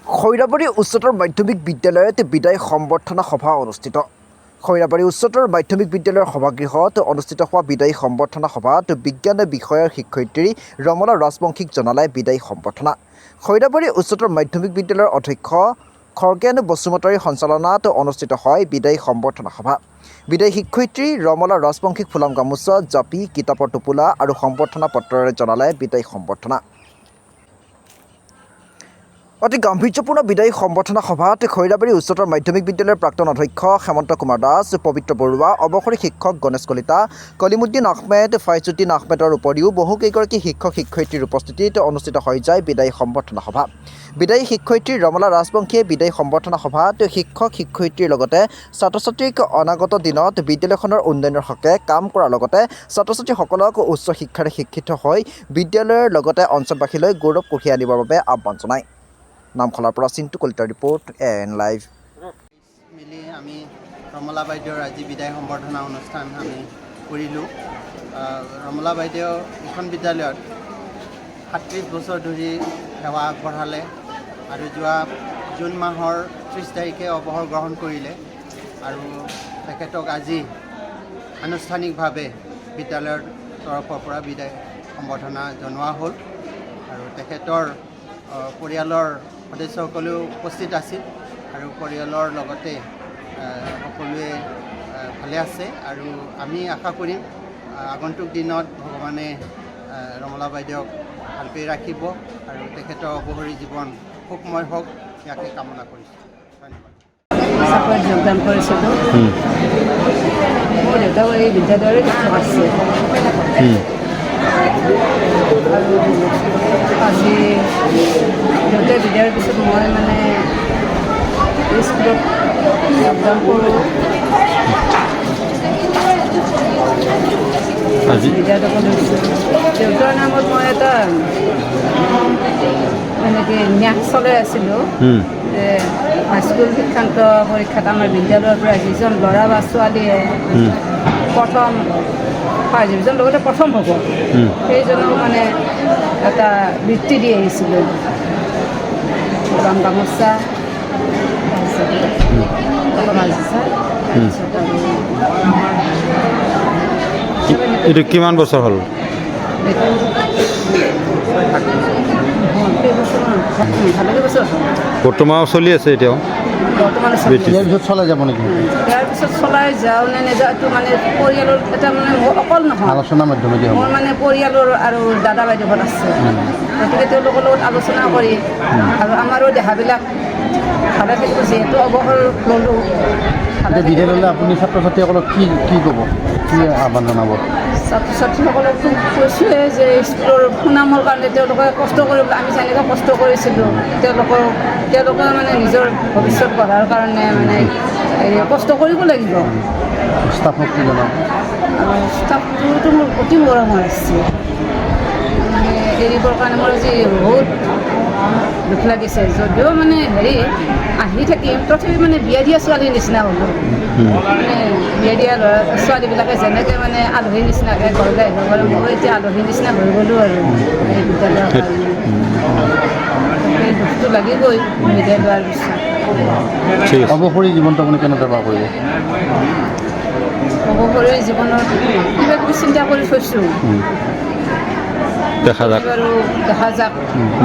খৈৰাবাৰী উচ্চতৰ মাধ্যমিক বিদ্যালয়ত বিদায় সম্বৰ্ধনা সভা অনুষ্ঠিত। খৈৰাবাৰী উচ্চতৰ মাধ্যমিক বিদ্যালয়ৰ সভাগৃহত অনুষ্ঠিত হোৱা বিদায়ী সম্বৰ্ধনা সভাত বিজ্ঞান বিষয়ৰ শিক্ষয়িত্ৰী ৰমলা ৰাজবংশীক জনালে বিদায়ী সম্বৰ্ধনা। খৈৰাবাৰী উচ্চতৰ মাধ্যমিক বিদ্যালয়ৰ অধ্যক্ষ খগেন বসুমতাৰীৰ সঞ্চালনাত অনুষ্ঠিত হয় বিদায়ী সম্বৰ্ধনা সভা। বিদায়ী শিক্ষয়িত্ৰী ৰমলা ৰাজবংশীক ফুলাম গামোচা, জাপি, কিতাপৰ টোপোলা আৰু সম্বৰ্ধনা পত্ৰৰে জনালে বিদায়ী সম্বৰ্ধনা। অতি গাম্ভীৰ্যপূৰ্ণ বিদায়ী সম্বৰ্ধনা সভাত খৈৰাবাৰী উচ্চতৰ মাধ্যমিক বিদ্যালয়ৰ প্ৰাক্তন অধ্যক্ষ হেমন্ত কুমাৰ দাস, পবিত্ৰ বৰুৱা, অৱসৰী শিক্ষক গণেশ কলিতা, কলিমুদ্দিন আহমেদ, ফাইজুদ্দিন আহমেদৰ উপৰিও বহুকেইগৰাকী শিক্ষক শিক্ষয়িত্ৰীৰ উপস্থিতিত অনুষ্ঠিত হৈ যায় বিদায়ী সম্বৰ্ধনা সভা। বিদায়ী শিক্ষয়িত্ৰী ৰমলা ৰাজবংশীয়ে বিদায়ী সম্বৰ্ধনা সভাত শিক্ষক শিক্ষয়িত্ৰীৰ লগতে ছাত্ৰ ছাত্ৰীক অনাগত দিনত বিদ্যালয়খনৰ উন্নয়নৰ হকে কাম কৰাৰ লগতে ছাত্ৰ ছাত্ৰীসকলক উচ্চ শিক্ষাৰে শিক্ষিত হৈ বিদ্যালয়ৰ লগতে অঞ্চলবাসীলৈ গৌৰৱ কঢ়িয়াই আনিবৰ বাবে আহ্বান জনায়। নামখলাৰ পৰা চিন্তু কলিতাৰ ৰিপৰ্ট AN লাইভ। মিলি আমি ৰমলা বাইদেউৰ আজি বিদায় সম্বৰ্ধনা অনুষ্ঠান আমি কৰিলোঁ। ৰমলা বাইদেউ এইখন বিদ্যালয়ত ৩৭ বছৰ ধৰি সেৱা আগবঢ়ালে আৰু যোৱা জুন মাহৰ ৩০ তাৰিখে অৱসৰ গ্ৰহণ কৰিলে আৰু তেখেতক আজি আনুষ্ঠানিকভাৱে বিদ্যালয়ৰ তৰফৰ পৰা বিদায় সম্বৰ্ধনা জনোৱা হ'ল আৰু তেখেতৰ পৰিয়ালৰ সদস্যসকলেও উপস্থিত আছিল আৰু পৰিয়ালৰ লগতে সকলোৱে ভালে আছে আৰু আমি আশা কৰিম আগন্তুক দিনত ভগৱানে ৰমলা বাইদেউক ভালকৈ ৰাখিব আৰু তেখেতৰ অৱসৰী জীৱন সুখময় হওক ইয়াকে কামনা কৰিছোঁ। ধন্যবাদ। চাকৰিত যোগদান কৰিছিলোঁ। মোৰ দেউতাও এই বিদ্যালয়ৰে শিক্ষক আছে আৰু আজি দেউতাই বিদ্যালয়ৰ পিছত মই মানে স্কুলত যোগদান কৰোঁ। বিদ্যালয়ত লৈছোঁ। দেউতাৰ নামত মই এটা এনেকৈ ন্যাস চলাই আছিলোঁ যে হাইস্কুল শিক্ষান্ত পৰীক্ষাত আমাৰ বিদ্যালয়ৰ পৰা যিজন ল'ৰা বা ছোৱালীয়ে প্ৰথম ফাৰ্ষ্ট ডিভিজন লগতে প্ৰথম হ'ব সেইজনক মানে এটা বৃত্তি দি আহিছিলোঁ। ফুলাম গামোচা, এইটো কিমান বছৰ হ'ল? বৰ্তমান চলি আছে এতিয়াও? ইয়াৰ পিছত চলাই যাব নেকি? ইয়াৰ পিছত চলাই যাওঁ নে নাযাওঁ এইটো মানে পৰিয়ালৰ এটা মানে অকল নহয়, আলোচনা মাধ্যমেদি মোৰ মানে পৰিয়ালৰ আৰু দাদা বাইদেউহঁত আছে, গতিকে তেওঁলোকৰ লগত আলোচনা কৰি আৰু আমাৰো দেহাবিলাক ভালে থাকিব যিহেতু অৱসৰ ল'লোঁ। বিদ্যালয়লৈ আপুনি ছাত্ৰ ছাত্ৰীসকলক কি ক'ব, কি আহ্বান জনাব? ছাত্ৰ ছাত্ৰীসকলক কৈছোঁৱে যে স্কুলৰ সুনামৰ কাৰণে তেওঁলোকে কষ্ট কৰিবলৈ আমি যেনেকৈ কষ্ট কৰিছিলোঁ তেওঁলোকে মানে নিজৰ ভৱিষ্যত গঢ়াৰ কাৰণে মানে কষ্ট কৰিব লাগিব। ষ্টাফক কি জনাব? আৰু ষ্টাফটোতো মোৰ অতি মৰমৰ আছে, মানে এৰিবৰ কাৰণে মোৰ আজি বহুত দুখ লাগিছে। যদিও মানে আহি থাকিম তথাপি মানে বিয়া দিয়া ছোৱালীৰ নিচিনা হ'লোঁ। মানে বিয়া দিয়া ছোৱালীবিলাকে যেনেকৈ মানে আলহীৰ নিচিনাকৈ ঘৰলৈ আহিব পাৰে, মই এতিয়া আলহীৰ নিচিনা হৈ গ'লোঁ আৰু এই বিদ্যালয়ৰ কাৰণে। সেই দুখটো লাগিবই বিদায় লোৱাৰ পিছত। অৱসৰী জীৱনটো আপুনি কেনেকৈ পাৰ কৰিব? অৱসৰী জীৱনত কিবা কিবি চিন্তা কৰি থৈছোঁ, দেখা যাক বাৰু দেখা যাক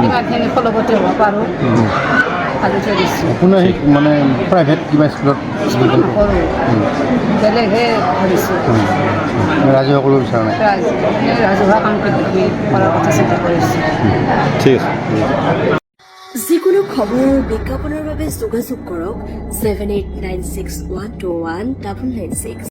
কিমানখিনি ফলৱতী হ'ব পাৰোঁ ভাবি থৈ দিছোঁ। আপোনাৰ সেই মানে প্ৰাইভেট কিবা স্কুলত নকৰোঁ, বেলেগহে ভাবিছোঁ। ৰাজহুৱা কৰিব বিচৰা নাই? ৰাজহুৱা কাম কৰাৰ কথা চিন্তা কৰিছোঁ। ঠিক আছে। যিকোনো খবৰ আৰু বিজ্ঞাপনৰ বাবে যোগাযোগ কৰক 7896121996।